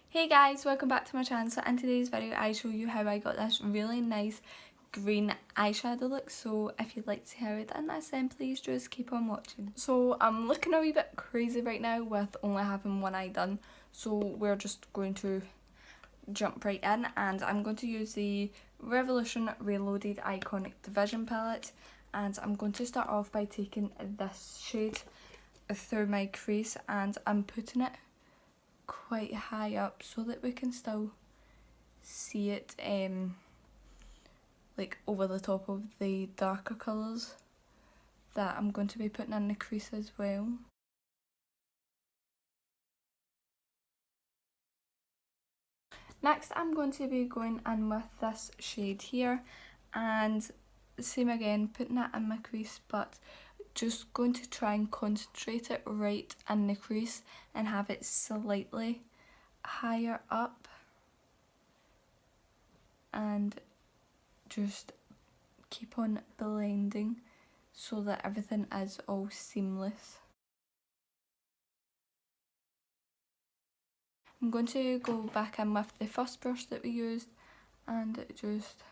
Hey guys, welcome back to my channel. So in today's video I show you how I got this really nice green eyeshadow look. So if you'd like to see how I done this, then please just keep on watching. So I'm looking a wee bit crazy right now with only having one eye done, so we're just going to jump right in, and I'm going to use the Revolution Reloaded Iconic Division palette, and I'm going to start off by taking this shade through my crease, and I'm putting it quite high up so that we can still see it like over the top of the darker colours that I'm going to be putting in the crease as well. Next I'm going to be going in with this shade here, and same again, putting that in my crease, but just going to try and concentrate it right in the crease and have it slightly higher up, and just keep on blending so that everything is all seamless. I'm going to go back in with the first brush that we used and just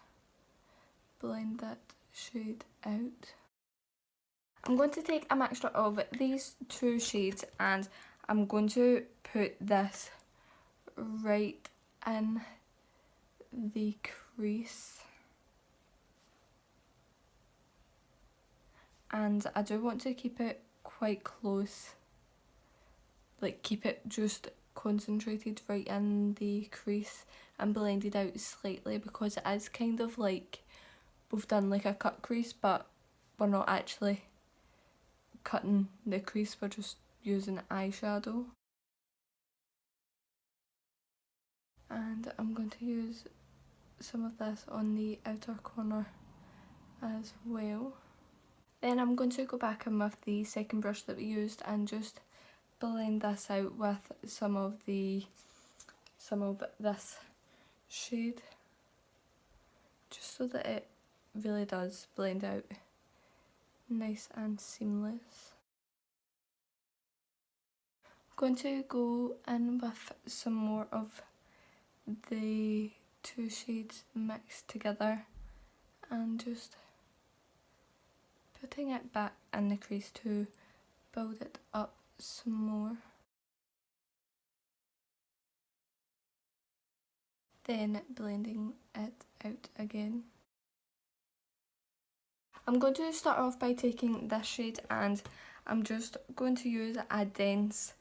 blend that shade out. I'm going to take a mixture of these two shades and I'm going to put this right in the crease, and I do want to keep it quite close, like keep it just concentrated right in the crease and blended out slightly, because it is kind of like we've done like a cut crease, but we're not actually cutting the crease, we're just using eyeshadow. And I'm going to use some of this on the outer corner as well. Then I'm going to go back in with the second brush that we used and just blend this out with some of this shade, just so that it really does blend out nice and seamless. I'm going to go in with some more of the two shades mixed together and just putting it back in the crease to build it up some more. Then blending it out again. I'm going to start off by taking this shade and I'm just going to use a dense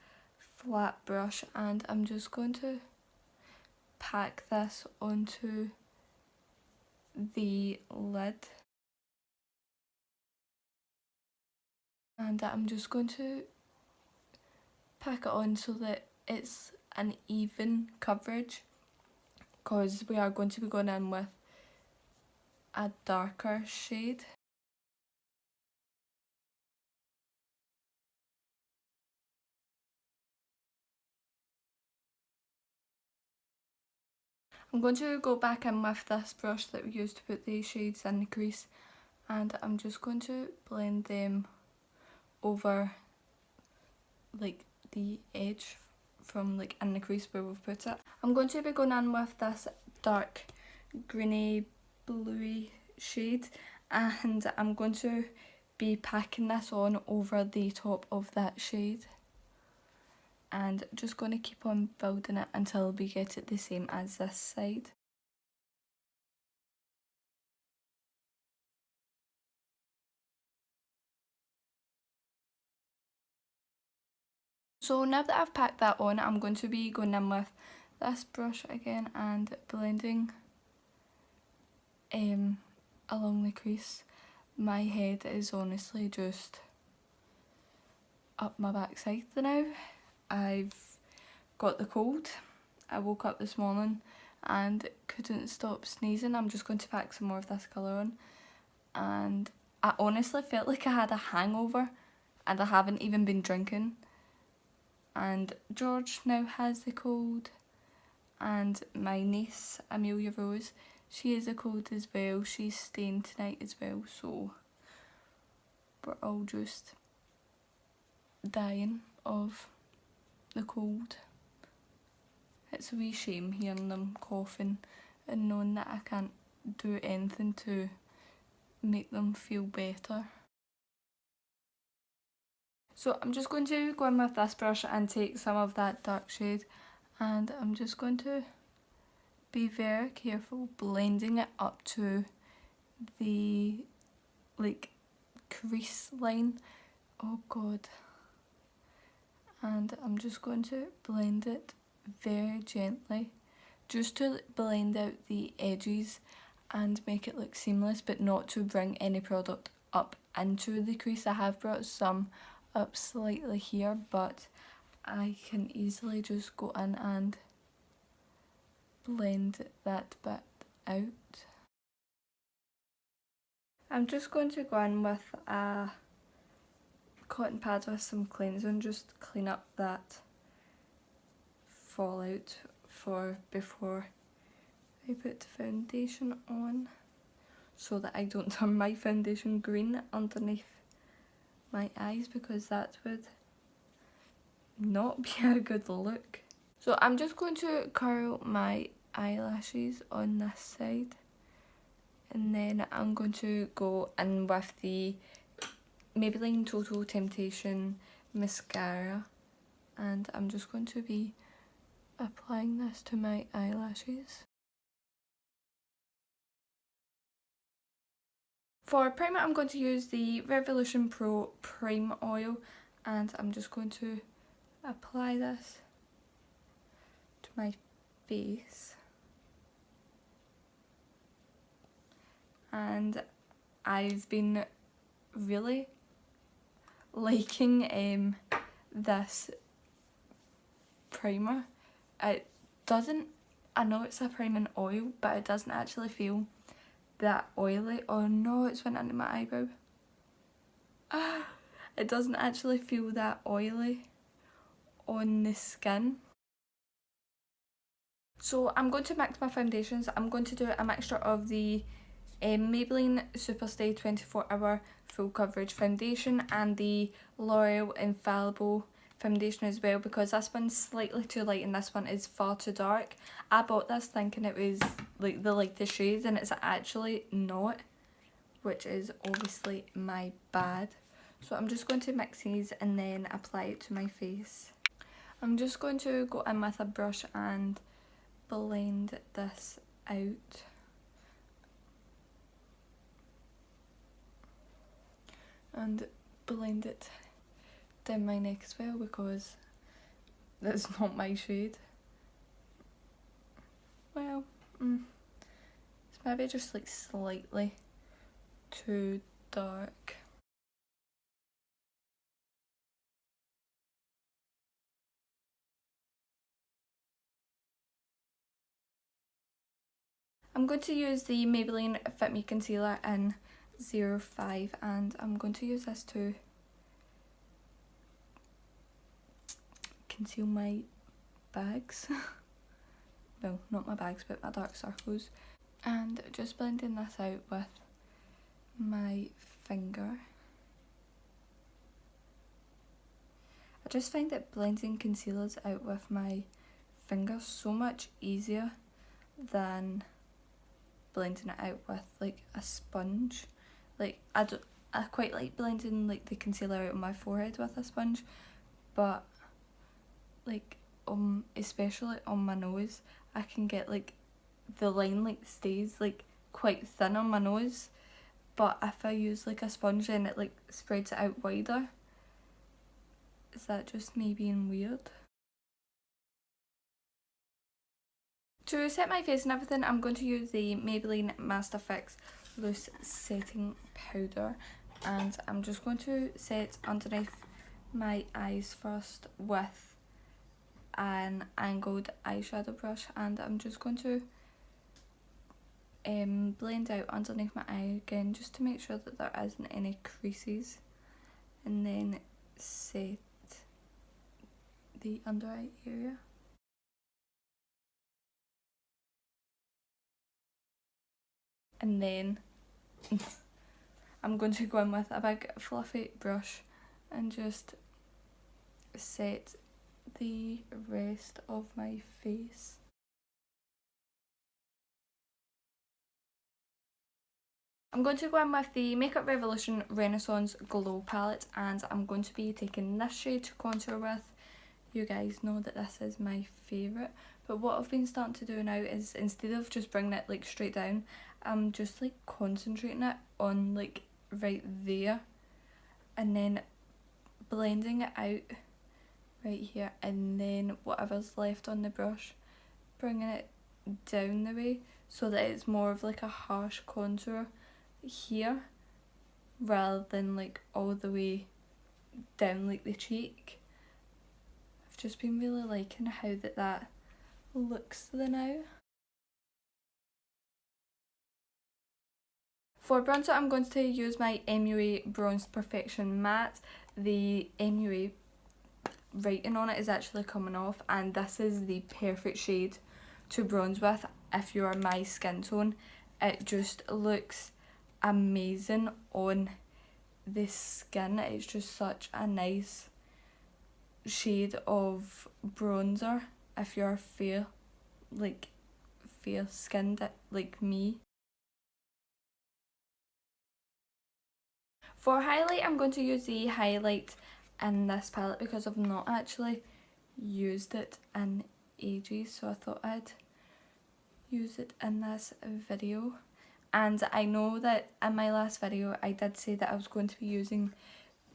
flat brush, and I'm just going to pack this onto the lid, and I'm just going to pack it on so that it's an even coverage, because we are going to be going in with a darker shade. I'm going to go back in with this brush that we used to put the shades in the crease, and I'm just going to blend them over like the edge from like in the crease where we've put it. I'm going to be going in with this dark greeny bluey shade, and I'm going to be packing this on over the top of that shade, and just going to keep on building it until we get it the same as this side. So now that I've packed that on, I'm going to be going in with this brush again and blending along the crease. My head is honestly just up my backside now. I've got the cold. I woke up this morning and couldn't stop sneezing. I'm just going to pack some more of this colour on, and I honestly felt like I had a hangover and I haven't even been drinking. And George now has the cold, and my niece Amelia Rose, she has a cold as well. She's staying tonight as well, so we're all just dying of the cold. It's a wee shame hearing them coughing and knowing that I can't do anything to make them feel better. So I'm just going to go in with this brush and take some of that dark shade, and I'm just going to be very careful blending it up to the like crease line. Oh god. And I'm just going to blend it very gently just to blend out the edges and make it look seamless, but not to bring any product up into the crease. I have brought some up slightly here, but I can easily just go in and blend that bit out. I'm just going to go in with a cotton pad with some cleanser and just clean up that fallout for before I put the foundation on, so that I don't turn my foundation green underneath my eyes, because that would not be a good look. So I'm just going to curl my eyelashes on this side, and then I'm going to go in with the Maybelline Total Temptation mascara, and I'm just going to be applying this to my eyelashes. For primer, I'm going to use the Revolution Pro Prime Oil, and I'm just going to apply this to my face. And I've been really liking this primer. It doesn't, I know it's a priming oil, but it doesn't actually feel that oily. Oh no, it's went into my eyebrow. It doesn't actually feel that oily on the skin. So I'm going to mix my foundations. I'm going to do a mixture of the Maybelline Superstay 24 Hour Full Coverage Foundation and the L'Oreal Infallible foundation as well, because this one's slightly too light and this one is far too dark. I bought this thinking it was like the lightest shades, and it's actually not, which is obviously my bad. So I'm just going to mix these and then apply it to my face. I'm just going to go in with a brush and blend this out. And blend it down my neck as well, because that's not my shade. Well, it's maybe just like slightly too dark. I'm going to use the Maybelline Fit Me Concealer in 05, and I'm going to use this to conceal my bags. Well, not my bags, but my dark circles. And just blending this out with my finger. I just find that blending concealers out with my finger so much easier than blending it out with like a sponge. Like I quite like blending like the concealer out on my forehead with a sponge, but like especially on my nose, I can get like the line like stays like quite thin on my nose, but if I use like a sponge then it like spreads it out wider. Is that just me being weird? To set my face and everything, I'm going to use the Maybelline Master Fix Loose Setting Powder, and I'm just going to set underneath my eyes first with an angled eyeshadow brush, and I'm just going to blend out underneath my eye again just to make sure that there isn't any creases, and then set the under eye area. And then I'm going to go in with a big fluffy brush and just set the rest of my face. I'm going to go in with the Makeup Revolution Renaissance Glow palette, and I'm going to be taking this shade to contour with. You guys know that this is my favourite, but what I've been starting to do now is, instead of just bringing it like straight down, I'm just like concentrating it on like right there, and then blending it out right here, and then whatever's left on the brush, bringing it down the way so that it's more of like a harsh contour here rather than like all the way down like the cheek. I've just been really liking how that looks now. For bronzer, I'm going to use my MUA Bronze Perfection Matte. The MUA writing on it is actually coming off, and this is the perfect shade to bronze with if you are my skin tone. It just looks amazing on the skin. It's just such a nice shade of bronzer if you're fair skinned like me. For highlight, I'm going to use the highlight in this palette because I've not actually used it in ages, so I thought I'd use it in this video. And I know that in my last video I did say that I was going to be using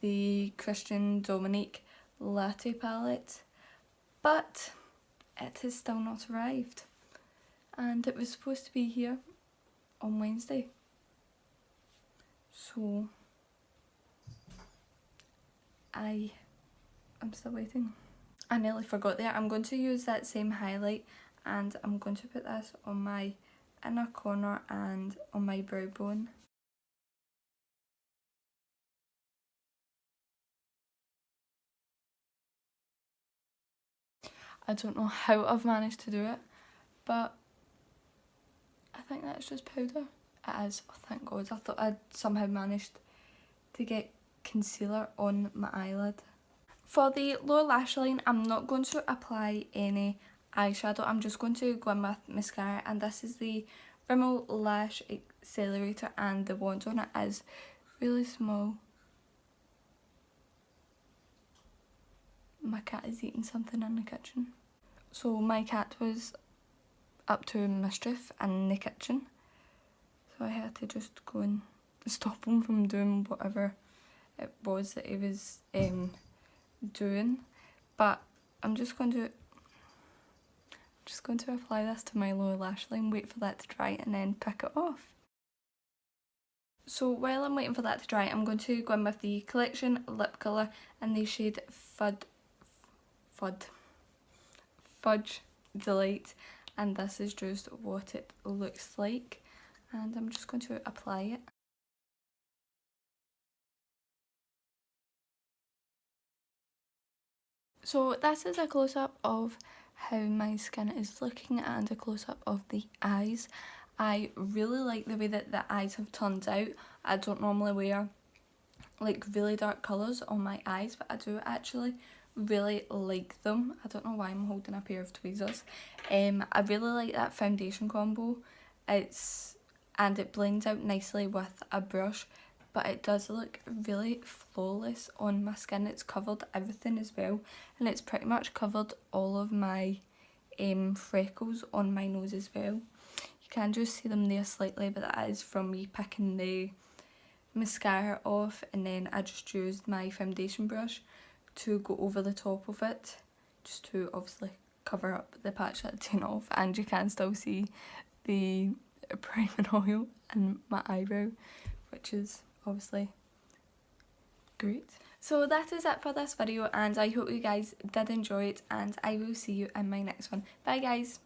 the Christian Dominique Latte palette, but it has still not arrived, and it was supposed to be here on Wednesday, so I am still waiting. I nearly forgot there. I'm going to use that same highlight, and I'm going to put this on my inner corner and on my brow bone. I don't know how I've managed to do it, but I think that's just powder. It is, oh thank God. I thought I'd somehow managed to get concealer on my eyelid. For the lower lash line, I'm not going to apply any eyeshadow. I'm just going to go in with mascara, and this is the Rimmel Lash Accelerator, and the wand on it is really small. My cat is eating something in the kitchen. So my cat was up to mischief in the kitchen, so I had to just go and stop him from doing whatever it was that he was doing. But I'm just going to apply this to my lower lash line, wait for that to dry, and then pick it off. So while I'm waiting for that to dry, I'm going to go in with the Collection lip colour in the shade Fudge Delight, and this is just what it looks like, and I'm just going to apply it. So this is a close-up of how my skin is looking and a close-up of the eyes. I really like the way that the eyes have turned out. I don't normally wear like really dark colours on my eyes, but I do actually really like them. I don't know why I'm holding a pair of tweezers. I really like that foundation combo. And it blends out nicely with a brush, but it does look really flawless on my skin. It's covered everything as well, and it's pretty much covered all of my freckles on my nose as well. You can just see them there slightly, but that is from me picking the mascara off, and then I just used my foundation brush to go over the top of it, just to obviously cover up the patch that I'd taken off, and you can still see the priming oil in my eyebrow, which is obviously great. So that is it for this video, and I hope you guys did enjoy it, and I will see you in my next one. Bye guys!